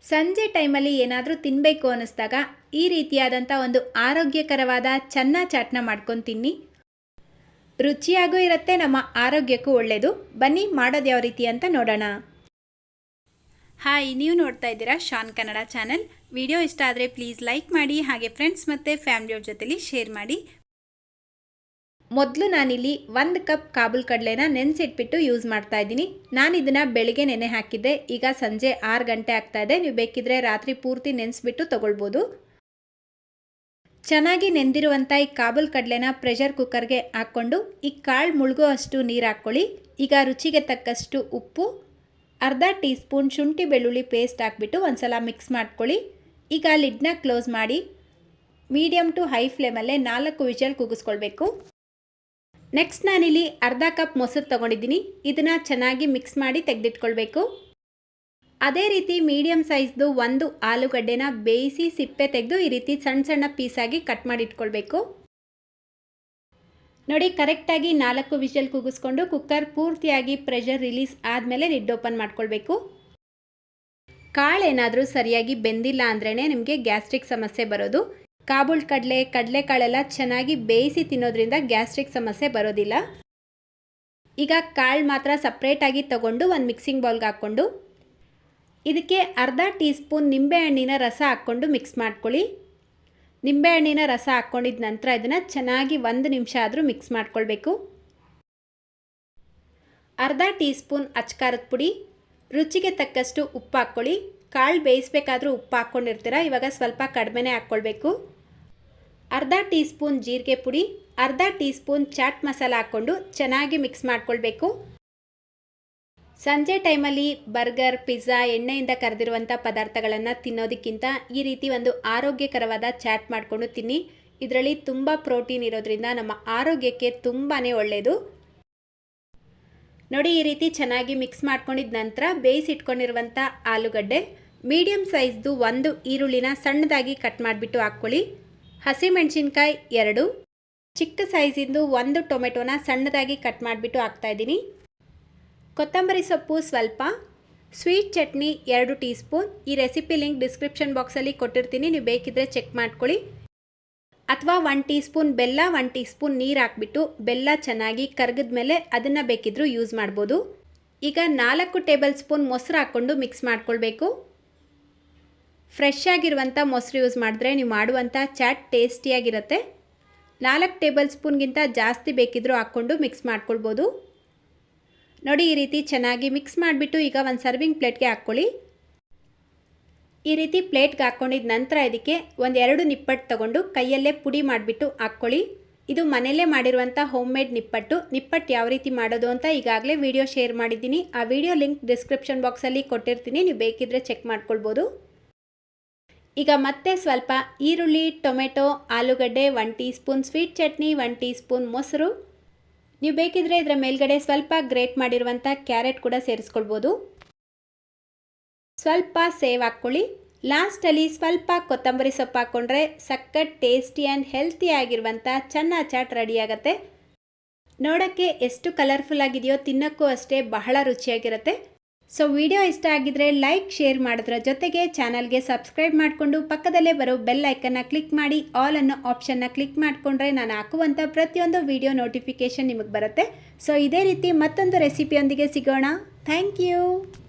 ಸಂಜೆ ಟೈಮಲ್ಲಿ ಏನಾದರೂ ತಿನ್ನಬೇಕು ಅನ್ನಿಸ್ದಾಗ ಈ ರೀತಿಯಾದಂಥ ಒಂದು ಆರೋಗ್ಯಕರವಾದ ಚೆನ್ನ ಚಾಟ್ನ ಮಾಡ್ಕೊಂಡು ತಿನ್ನಿ. ರುಚಿಯಾಗೂ ಇರುತ್ತೆ, ನಮ್ಮ ಆರೋಗ್ಯಕ್ಕೂ ಒಳ್ಳೆಯದು. ಬನ್ನಿ ಮಾಡೋದು ಯಾವ ರೀತಿ ಅಂತ ನೋಡೋಣ. ಹಾಯ್, ನೀವು ನೋಡ್ತಾ ಇದ್ದೀರಾ ಶಾನ್ ಕನ್ನಡ ಚಾನಲ್. ವಿಡಿಯೋ ಇಷ್ಟ ಆದರೆ ಪ್ಲೀಸ್ ಲೈಕ್ ಮಾಡಿ, ಹಾಗೆ ಫ್ರೆಂಡ್ಸ್ ಮತ್ತು ಫ್ಯಾಮಿಲಿಯವ್ರ ಜೊತೆಲಿ ಶೇರ್ ಮಾಡಿ. ಮೊದಲು ನಾನಿಲ್ಲಿ 1 ಕಪ್ ಕಾಬೂಲ್ ಕಡಲೆನ ನೆನೆಸಿಟ್ಬಿಟ್ಟು ಯೂಸ್ ಮಾಡ್ತಾ ಇದ್ದೀನಿ. ನಾನು ಇದನ್ನು ಬೆಳಿಗ್ಗೆ ನೆನೆ ಹಾಕಿದ್ದೆ. ಈಗ ಸಂಜೆ 6 ಗಂಟೆ ಆಗ್ತಾ ಇದೆ. ನೀವು ಬೇಕಿದ್ರೆ ರಾತ್ರಿ ಪೂರ್ತಿ ನೆನೆಸ್ಬಿಟ್ಟು ತೊಗೊಳ್ಬೋದು. ಚೆನ್ನಾಗಿ ನೆಂದಿರುವಂಥ ಈ ಕಾಬೂಲ್ ಕಡಲೆನ ಪ್ರೆಷರ್ ಕುಕ್ಕರ್ಗೆ ಹಾಕ್ಕೊಂಡು ಈ ಕಾಳು ಮುಳುಗೋ ಅಷ್ಟು ನೀರು ಹಾಕ್ಕೊಳ್ಳಿ. ಈಗ ರುಚಿಗೆ ತಕ್ಕಷ್ಟು ಉಪ್ಪು, ಅರ್ಧ ಟೀ ಸ್ಪೂನ್ ಶುಂಠಿ ಬೆಳ್ಳುಳ್ಳಿ ಪೇಸ್ಟ್ ಹಾಕ್ಬಿಟ್ಟು ಒಂದ್ಸಲ ಮಿಕ್ಸ್ ಮಾಡ್ಕೊಳ್ಳಿ. ಈಗ ಲಿಡ್ನ ಕ್ಲೋಸ್ ಮಾಡಿ ಮೀಡಿಯಮ್ ಟು ಹೈ ಫ್ಲೇಮಲ್ಲೇ 4 ವಿಷಲ್ ಕೂಗಿಸ್ಕೊಳ್ಬೇಕು. ನೆಕ್ಸ್ಟ್ ನಾನಿಲ್ಲಿ ಅರ್ಧ ಕಪ್ ಮೊಸರು ತೊಗೊಂಡಿದ್ದೀನಿ. ಇದನ್ನು ಚೆನ್ನಾಗಿ ಮಿಕ್ಸ್ ಮಾಡಿ ತೆಗೆದಿಟ್ಕೊಳ್ಬೇಕು. ಅದೇ ರೀತಿ ಮೀಡಿಯಮ್ ಸೈಜ್ದು 1 ಆಲೂಗಡ್ಡೆನ ಬೇಯಿಸಿ ಸಿಪ್ಪೆ ತೆಗೆದು ಈ ರೀತಿ ಸಣ್ಣ ಸಣ್ಣ ಪೀಸಾಗಿ ಕಟ್ ಮಾಡಿ ಇಟ್ಕೊಳ್ಬೇಕು. ನೋಡಿ, ಕರೆಕ್ಟಾಗಿ 4 ವಿಷಲ್ ಕೂಗಿಸ್ಕೊಂಡು ಕುಕ್ಕರ್ ಪೂರ್ತಿಯಾಗಿ ಪ್ರೆಷರ್ ರಿಲೀಸ್ ಆದಮೇಲೆ ಲಿಡ್ ಓಪನ್ ಮಾಡ್ಕೊಳ್ಬೇಕು. ಕಾಳೇನಾದರೂ ಸರಿಯಾಗಿ ಬೆಂದಿಲ್ಲ ಅಂದ್ರೇ ನಿಮಗೆ ಗ್ಯಾಸ್ಟ್ರಿಕ್ ಸಮಸ್ಯೆ ಬರೋದು. ಕಾಬೂಲ್ ಕಡಲೆಕಾಳೆಲ್ಲ ಚೆನ್ನಾಗಿ ಬೇಯಿಸಿ ತಿನ್ನೋದ್ರಿಂದ ಗ್ಯಾಸ್ಟ್ರಿಕ್ ಸಮಸ್ಯೆ ಬರೋದಿಲ್ಲ. ಈಗ ಕಾಳು ಮಾತ್ರ ಸಪ್ರೇಟಾಗಿ ತಗೊಂಡು ಒಂದು ಮಿಕ್ಸಿಂಗ್ ಬೌಲ್ಗೆ ಹಾಕ್ಕೊಂಡು ಇದಕ್ಕೆ ಅರ್ಧ ಟೀ ಸ್ಪೂನ್ ನಿಂಬೆಹಣ್ಣಿನ ರಸ ಹಾಕ್ಕೊಂಡು ಮಿಕ್ಸ್ ಮಾಡ್ಕೊಳ್ಳಿ. ನಿಂಬೆಹಣ್ಣಿನ ರಸ ಹಾಕ್ಕೊಂಡಿದ ನಂತರ ಇದನ್ನು ಚೆನ್ನಾಗಿ 1 ನಿಮಿಷ ಆದರೂ ಮಿಕ್ಸ್ ಮಾಡ್ಕೊಳ್ಬೇಕು. ಅರ್ಧ ಟೀ ಸ್ಪೂನ್ ಅಚ್ಕಾರದ ಪುಡಿ, ರುಚಿಗೆ ತಕ್ಕಷ್ಟು ಉಪ್ಪು ಹಾಕ್ಕೊಳ್ಳಿ. ಕಾಳು ಬೇಯಿಸ್ಬೇಕಾದ್ರೂ ಉಪ್ಪು ಹಾಕ್ಕೊಂಡಿರ್ತೀರ, ಇವಾಗ ಸ್ವಲ್ಪ ಕಡಿಮೆನೇ ಹಾಕ್ಕೊಳ್ಬೇಕು. ಅರ್ಧ ಟೀ ಸ್ಪೂನ್ ಜೀರಿಗೆ ಪುಡಿ, ಅರ್ಧ ಟೀ ಸ್ಪೂನ್ ಚಾಟ್ ಮಸಾಲ ಹಾಕ್ಕೊಂಡು ಚೆನ್ನಾಗಿ ಮಿಕ್ಸ್ ಮಾಡ್ಕೊಳ್ಬೇಕು. ಸಂಜೆ ಟೈಮಲ್ಲಿ ಬರ್ಗರ್, ಪಿಜ್ಜಾ, ಎಣ್ಣೆಯಿಂದ ಕರೆದಿರುವಂಥ ಪದಾರ್ಥಗಳನ್ನು ತಿನ್ನೋದಕ್ಕಿಂತ ಈ ರೀತಿ ಒಂದು ಆರೋಗ್ಯಕರವಾದ ಚಾಟ್ ಮಾಡಿಕೊಂಡು ತಿನ್ನಿ. ಇದರಲ್ಲಿ ತುಂಬ ಪ್ರೋಟೀನ್ ಇರೋದ್ರಿಂದ ನಮ್ಮ ಆರೋಗ್ಯಕ್ಕೆ ತುಂಬಾ ಒಳ್ಳೆಯದು. ನೋಡಿ, ಈ ರೀತಿ ಚೆನ್ನಾಗಿ ಮಿಕ್ಸ್ ಮಾಡ್ಕೊಂಡಿದ ನಂತರ ಬೇಯಿಸಿಟ್ಕೊಂಡಿರುವಂಥ ಆಲೂಗಡ್ಡೆ, ಮೀಡಿಯಮ್ ಸೈಜ್ದು 1 ಈರುಳ್ಳಿನ ಸಣ್ಣದಾಗಿ ಕಟ್ ಮಾಡಿಬಿಟ್ಟು ಹಾಕ್ಕೊಳ್ಳಿ. ಹಸಿಮೆಣಸಿನ್ಕಾಯಿ 2, ಚಿಕ್ಕ ಸೈಜಿಂದು 1 ಟೊಮೆಟೊನ ಸಣ್ಣದಾಗಿ ಕಟ್ ಮಾಡಿಬಿಟ್ಟು ಹಾಕ್ತಾಯಿದ್ದೀನಿ. ಕೊತ್ತಂಬರಿ ಸೊಪ್ಪು ಸ್ವಲ್ಪ, ಸ್ವೀಟ್ ಚಟ್ನಿ 2 ಟೀ ಸ್ಪೂನ್. ಈ ರೆಸಿಪಿ ಲಿಂಕ್ ಡಿಸ್ಕ್ರಿಪ್ಷನ್ ಬಾಕ್ಸಲ್ಲಿ ಕೊಟ್ಟಿರ್ತೀನಿ, ನೀವು ಬೇಕಿದ್ರೆ ಚೆಕ್ ಮಾಡ್ಕೊಳ್ಳಿ. ಅಥವಾ 1 ಟೀ ಸ್ಪೂನ್ ಬೆಲ್ಲ, 1 ಟೀ ಸ್ಪೂನ್ ನೀರು ಹಾಕ್ಬಿಟ್ಟು ಬೆಲ್ಲ ಚೆನ್ನಾಗಿ ಕರಗಿದ ಮೇಲೆ ಅದನ್ನು ಬೇಕಿದ್ರೂ ಯೂಸ್ ಮಾಡ್ಬೋದು. ಈಗ 4 ಟೇಬಲ್ ಸ್ಪೂನ್ ಮೊಸರು ಹಾಕ್ಕೊಂಡು ಮಿಕ್ಸ್ ಮಾಡ್ಕೊಳ್ಬೇಕು. ಫ್ರೆಶ್ ಆಗಿರುವಂಥ ಮೊಸರು ಯೂಸ್ ಮಾಡಿದ್ರೆ ನೀವು ಮಾಡುವಂಥ ಚಾಟ್ ಟೇಸ್ಟಿಯಾಗಿರುತ್ತೆ. 4 ಟೇಬಲ್ ಸ್ಪೂನ್ಗಿಂತ ಜಾಸ್ತಿ ಬೇಕಿದ್ರೂ ಹಾಕ್ಕೊಂಡು ಮಿಕ್ಸ್ ಮಾಡ್ಕೊಳ್ಬೋದು. ನೋಡಿ, ಈ ರೀತಿ ಚೆನ್ನಾಗಿ ಮಿಕ್ಸ್ ಮಾಡಿಬಿಟ್ಟು ಈಗ ಒಂದು ಸರ್ವಿಂಗ್ ಪ್ಲೇಟ್ಗೆ ಹಾಕ್ಕೊಳ್ಳಿ. ಈ ರೀತಿ ಪ್ಲೇಟ್ಗೆ ಹಾಕ್ಕೊಂಡಿದ ನಂತರ ಇದಕ್ಕೆ 1-2 ನಿಪ್ಪಟ್ಟು ತೊಗೊಂಡು ಕೈಯಲ್ಲೇ ಪುಡಿ ಮಾಡಿಬಿಟ್ಟು ಹಾಕ್ಕೊಳ್ಳಿ. ಇದು ಮನೆಯಲ್ಲೇ ಮಾಡಿರುವಂಥ ಹೋಮ್ ಮೇಡ್ ನಿಪ್ಪಟ್ಟು ಯಾವ ರೀತಿ ಮಾಡೋದು ಅಂತ ಈಗಾಗಲೇ ವಿಡಿಯೋ ಶೇರ್ ಮಾಡಿದ್ದೀನಿ. ಆ ವಿಡಿಯೋ ಲಿಂಕ್ ಡಿಸ್ಕ್ರಿಪ್ಷನ್ ಬಾಕ್ಸಲ್ಲಿ ಕೊಟ್ಟಿರ್ತೀನಿ, ನೀವು ಬೇಕಿದ್ರೆ ಚೆಕ್ ಮಾಡ್ಕೊಳ್ಬೋದು. ಈಗ ಮತ್ತೆ ಸ್ವಲ್ಪ ಈರುಳ್ಳಿ, ಟೊಮೆಟೊ, ಆಲೂಗಡ್ಡೆ, 1 tea spoon sweet chutney, 1 tea spoon ಮೊಸರು. ನೀವು ಬೇಕಿದ್ರೆ ಇದರ ಮೇಲ್ಗಡೆ ಸ್ವಲ್ಪ ಗ್ರೇಟ್ ಮಾಡಿರುವಂಥ ಕ್ಯಾರೆಟ್ ಕೂಡ ಸೇರಿಸ್ಕೊಳ್ಬೋದು. ಸ್ವಲ್ಪ ಸೇವ್ ಹಾಕ್ಕೊಳ್ಳಿ. ಲಾಸ್ಟಲ್ಲಿ ಸ್ವಲ್ಪ ಕೊತ್ತಂಬರಿ ಸೊಪ್ಪು ಹಾಕ್ಕೊಂಡ್ರೆ ಸಖತ್ ಟೇಸ್ಟಿ ಆ್ಯಂಡ್ ಹೆಲ್ತಿ ಆಗಿರುವಂಥ ಚೆನ್ನ ಚಾಟ್ ರೆಡಿಯಾಗತ್ತೆ. ನೋಡೋಕ್ಕೆ ಎಷ್ಟು ಕಲರ್ಫುಲ್ ಆಗಿದೆಯೋ, ತಿನ್ನೋಕ್ಕೂ ಅಷ್ಟೇ ಬಹಳ ರುಚಿಯಾಗಿರುತ್ತೆ. ಸೊ ವಿಡಿಯೋ ಇಷ್ಟ ಆಗಿದ್ರೆ ಲೈಕ್, ಶೇರ್ ಮಾಡೋದ್ರ ಜೊತೆಗೆ ಚಾನಲ್ಗೆ ಸಬ್ಸ್ಕ್ರೈಬ್ ಮಾಡಿಕೊಂಡು ಪಕ್ಕದಲ್ಲೇ ಬರೋ ಬೆಲ್ ಐಕನ್ನ ಕ್ಲಿಕ್ ಮಾಡಿ ಆಲ್ ಅನ್ನೋ ಆಪ್ಷನ್ನ ಕ್ಲಿಕ್ ಮಾಡಿಕೊಂಡ್ರೆ ನಾನು ಹಾಕುವಂಥ ಪ್ರತಿಯೊಂದು ವಿಡಿಯೋ ನೋಟಿಫಿಕೇಷನ್ ನಿಮಗೆ ಬರುತ್ತೆ. ಸೊ ಇದೇ ರೀತಿ ಮತ್ತೊಂದು ರೆಸಿಪಿಯೊಂದಿಗೆ ಸಿಗೋಣ. Thank you.